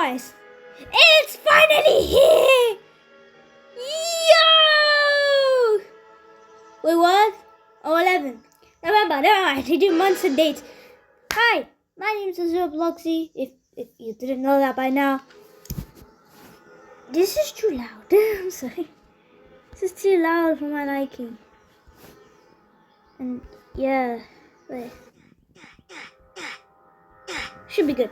guys, it's finally here! Yo! Wait, what? Oh, 11. November, no, I actually do months and dates. Hi, my name is YEEEEEE, if you didn't know that by now. This is too loud. I'm sorry. This is too loud for my liking. And yeah, wait. Should be good.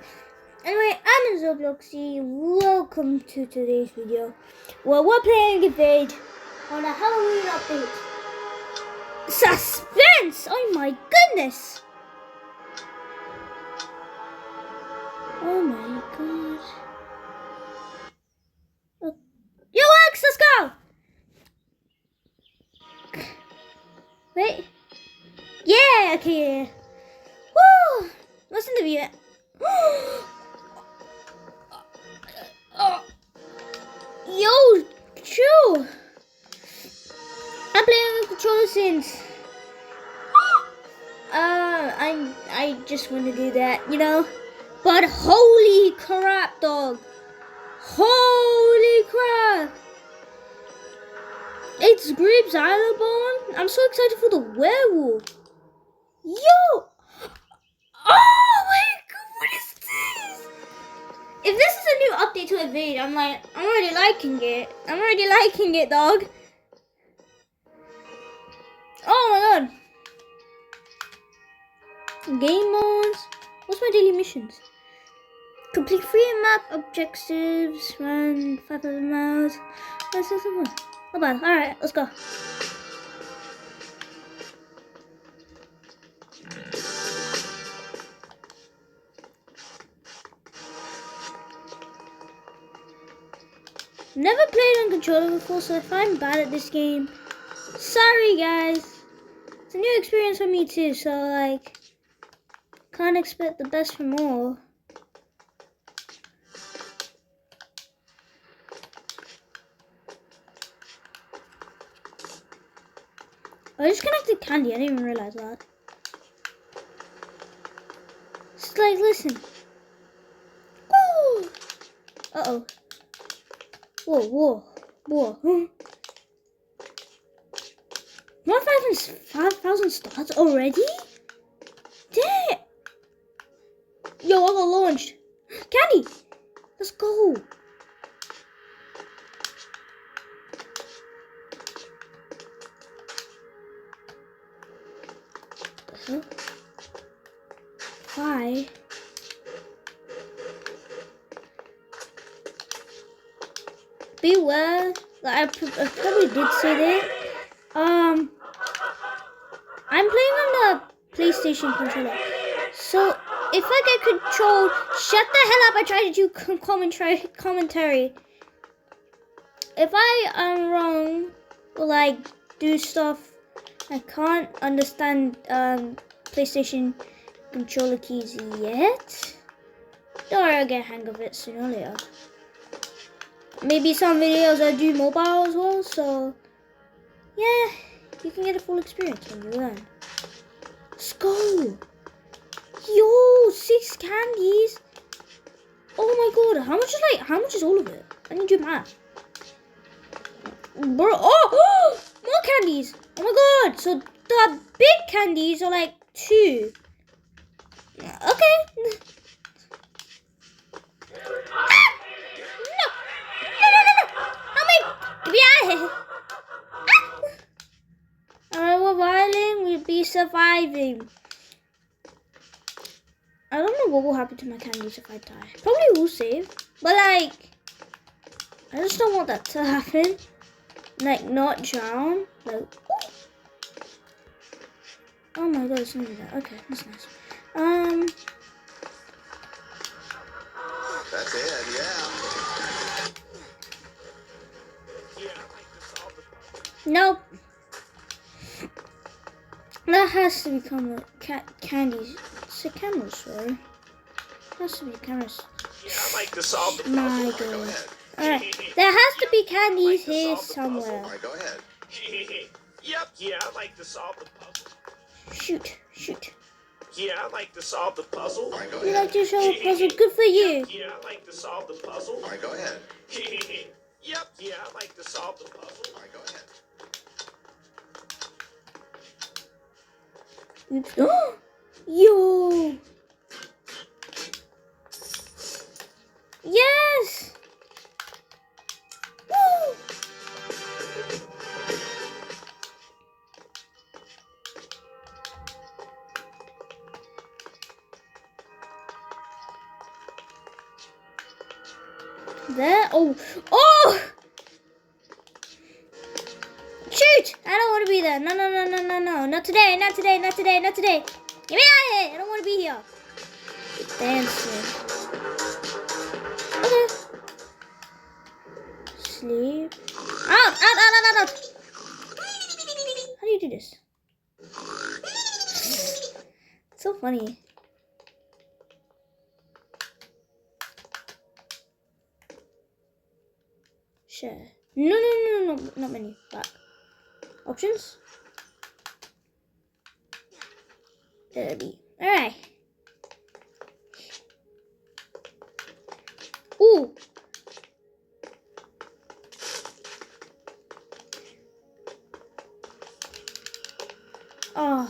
Anyway, I'm YEEEEEE. Welcome to today's video. Well, we're playing Evade on a Halloween update. Suspense! Oh my goodness! Oh my god. Yo, Alex, let's go! Wait. Yeah, okay, yeah. Woo! Let's interview it. Yo, chill. I'm playing with controller since. I just want to do that, you know. But holy crap, dog! Holy crap! It's Grip Xylobone. I'm so excited for the werewolf. Yo! Oh my god, what is this? If this is a new update to Evade, I'm already liking it. I'm already liking it, dog. Oh my god. Game modes. What's my daily missions? Complete 3 map objectives. Run 500 miles. Not bad. Alright, let's go. Never played on controller before, so if I'm bad at this game, sorry guys. It's a new experience for me too, so like, can't expect the best from all. I just connected candy, I didn't even realize that. It's like, listen. Woo! Uh-oh. Whoa. 5,000 stars already? Damn! Yo, I got launched. Candy! Let's go. Why? Beware. Like, I probably did say that. I'm playing on the PlayStation controller. So if I get controlled, shut the hell up. I try to do commentary. If I am wrong or like do stuff I can't understand PlayStation controller keys yet, don't worry, I'll get a hang of it sooner or later. Maybe some videos I do mobile as well, so yeah, you can get a full experience when you learn. Let's go. Yo, 6 candies. Oh my god, how much is all of it? I need to do math. Bro, oh, more candies. Oh my god, so the big candies are like 2. Okay. We're violin, we'll be surviving. I don't know what will happen to my candies if I die. Probably will save. But like, I just don't want that to happen. Like, not drown. Like, ooh. Oh my god, it's not even that. Okay, that's nice. That's it, yeah. Nope. That has to become a candies. It's a camera, sorry. Has to be cameras. Yeah, I'd like to solve the My puzzle. god. Go ahead. Alright, there has to be candies here somewhere. All right, go ahead. Yep, yeah, I'd like to solve the puzzle. Shoot. Yeah, I like to solve the puzzle. All right, go You ahead. like to show a puzzle? Good for you. Yeah, I like to solve the puzzle. All right, go ahead. Yep. Yeah, I like to solve the puzzle. All right, go ahead. Oops. Yo. Yes. Woo. There. Oh. Oh. Shoot! I don't want to be there. No, no, no, no, no, no. Not today, not today, not today, not today. Get me out of here. I don't want to be here. Dancing. Okay. Sleep. Out, out, out, out, out, out. How do you do this? It's so funny. Share. No, no, no, no, no, not menu. Back. Options. There be. Alright. Ooh. Oh.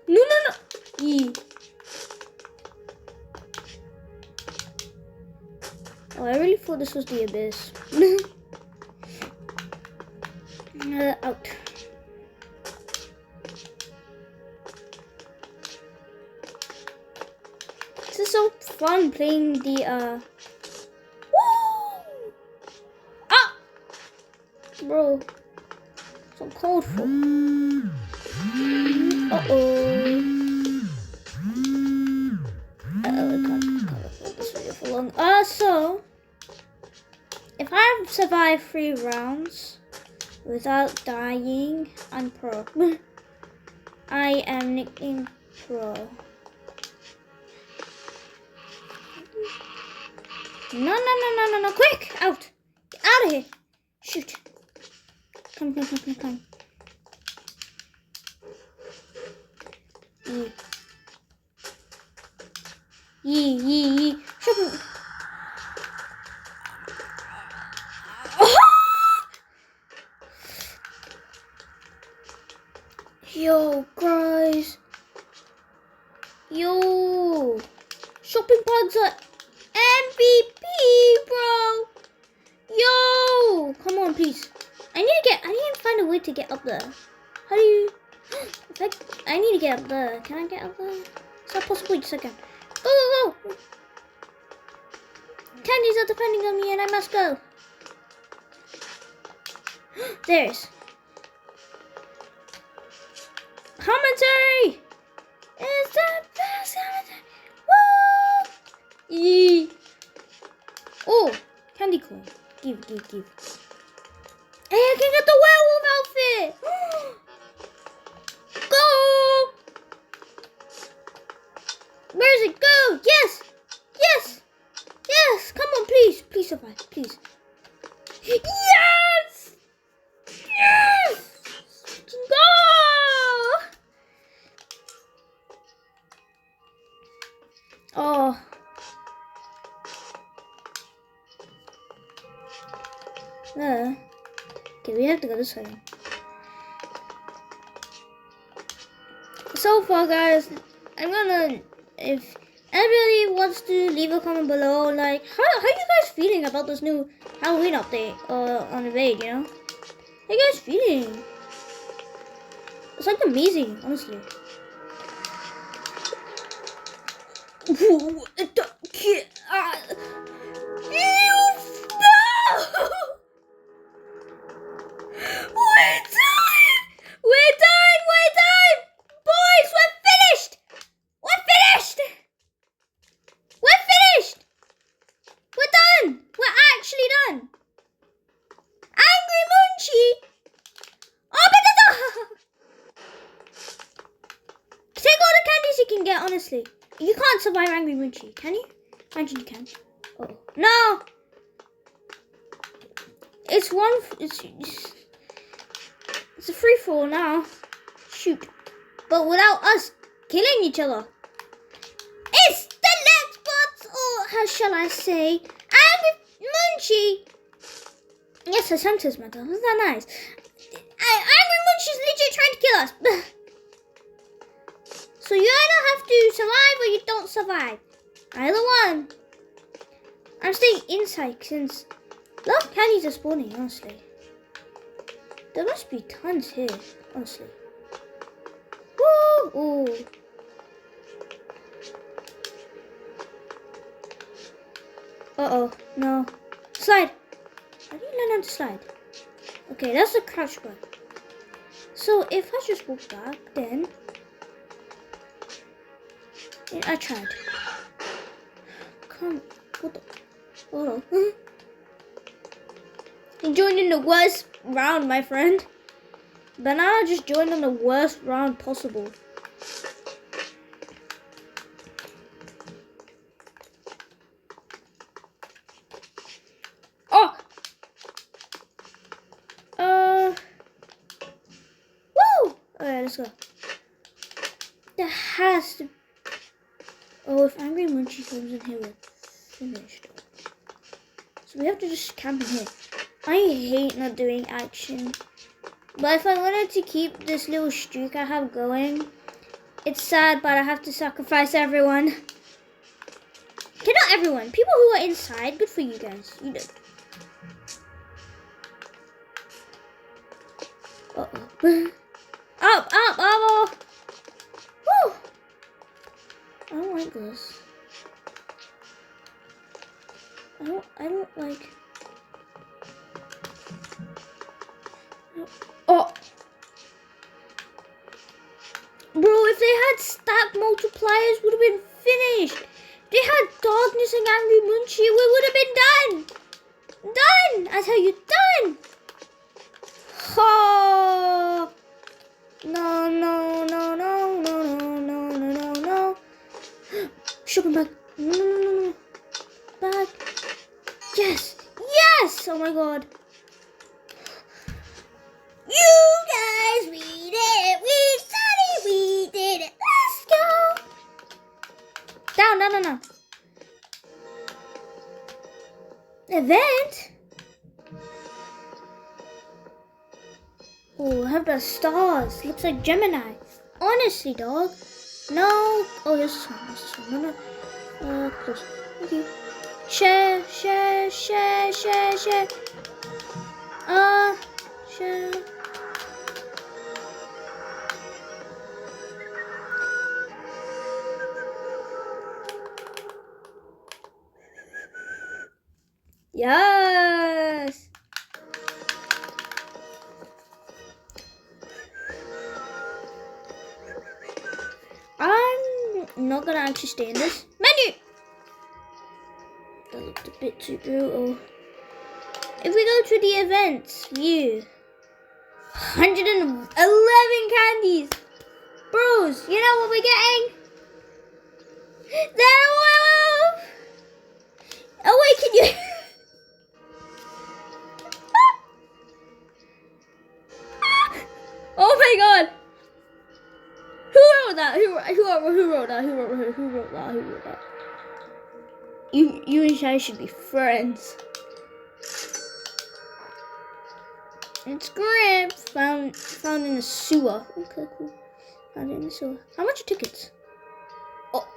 No, no, no. Yee. Oh, I really thought this was the abyss. Out. This is so fun playing the Woo! Ah! Bro. So cold for. Uh-oh. I can't hold this video for long. So if I survive 3 rounds without dying, I'm pro. I am nicknamed pro. No, no, no, no, no, no, quick! Out! Get out of here! Shoot. Come, come, come, come, come. Yee, yee, yee. Shut up. Yo, guys. Yo. Shopping bags are MVP, bro. Yo. Come on, please. I need to find a way to get up there. How do you... I need to get up there. Can I get up there? Is that possible? Just a second. Go, go, go. Candies are depending on me and I must go. There's. Commentary is the best commentary. Woo! Yee. Oh, candy corn. Give, give, give. Hey, I can get the werewolf outfit. Go! Where is it? Go! Yes! Yes! Yes! Come on, please. Please survive. Please. Yes! Yes! Go! Oh. No. Okay, we have to go this way. So far, guys, I'm gonna, if anybody wants to leave a comment below, like, how are you guys feeling about this new Halloween update on the raid, you know? How you guys feeling? It's like amazing, honestly. We're done! Boys, we're finished! We're done! We're actually done! Angry Munchie! Open the door! honestly. You can't survive Angry Munchie, can you? Imagine you can. Oh no! It's a free for all now. Shoot. But without us killing each other. It's the next box, or how shall I say, Angry Munchie. Yes, her sentence matter. Isn't that nice? Angry Munchie's legit trying to kill us. So you either have to survive or you don't survive. Either one. I'm staying inside since a lot of candies are spawning, honestly. There must be tons here, honestly. Woo! Ooh. Uh-oh, no. Slide. How do you learn how to slide? Okay, that's the crouch button. So if I just walk back, then... Yeah, I tried. Come, what the... Hold on. You joined in the worst round, my friend. Banana just joined on the worst round possible. Oh! Woo! Alright, let's go. There has to... Oh, if Angry Munchie comes in here, we're finished. So we have to just camp in here. I hate not doing action. But if I wanted to keep this little streak I have going, it's sad, but I have to sacrifice everyone. Okay, not everyone. People who are inside, good for you guys. You know. Uh-oh. Up, up, up. Woo! I don't like this. I don't like... Oh! Bro, if they had stack multipliers, would have been finished. If they had darkness and Angry Munchie, we would have been done. Done! I tell you, done! Oh! No, no, no, no, no, no, no, no, no, no. Shopping bag. No, no, no, no, no. Bag. Yes! Yes! Oh my god. You guys, we did it! We did it! We did it! Let's go! Down, down, down, down. Event? Oh, I have the stars. Looks like Gemini. Honestly, dog. No. Oh, here's this one. Here's this one. No, no. Close. Thank you. Share, share, share, share, share. Share. Yes. I'm not gonna actually stay in this menu. That looked a bit too brutal. If we go to the events view, 111 candies. Bros, you know what we're getting? They're 12. Oh wait, can you? Oh my god. Who wrote that? Who wrote that? Who wrote that? You and Shai should be friends. It's Grip. Found in the sewer. Okay, cool. Found it in the sewer. How much are tickets? Oh.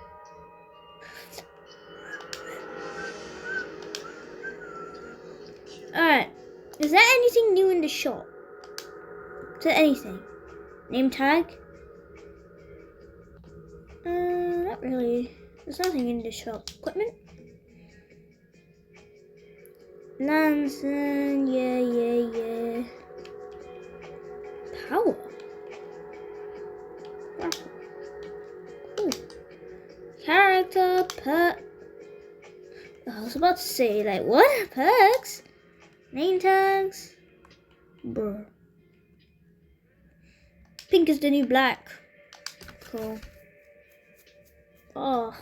Alright. Is there anything new in the shop? Is there anything? Name tag? Not really. There's nothing in the shop. Equipment? Lanson, yeah. Power. Cool. Character, perk. I was about to say, like, what? Perks? Name tags? Bro. Pink is the new black. Cool. Oh,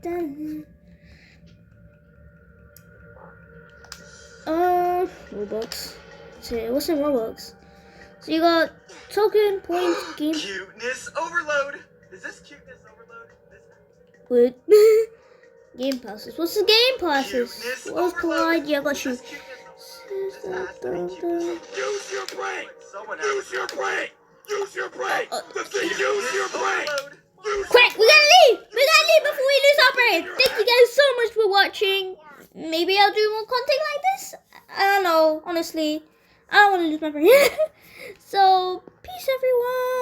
done. Robux. Let's see, what's in Robux? So you got token, points, game. Cuteness overload. Is this cuteness overload? Wait. Game passes. What's the game passes? Cuteness What's collide? Yeah, I got you. Use your brain. Use your brain. Use your brain. Use your brain. Quick, we gotta leave! We gotta leave before we lose our brain! Thank you guys so much for watching. Maybe I'll do more content like this? I don't know, honestly. I don't want to lose my brain. So, peace everyone!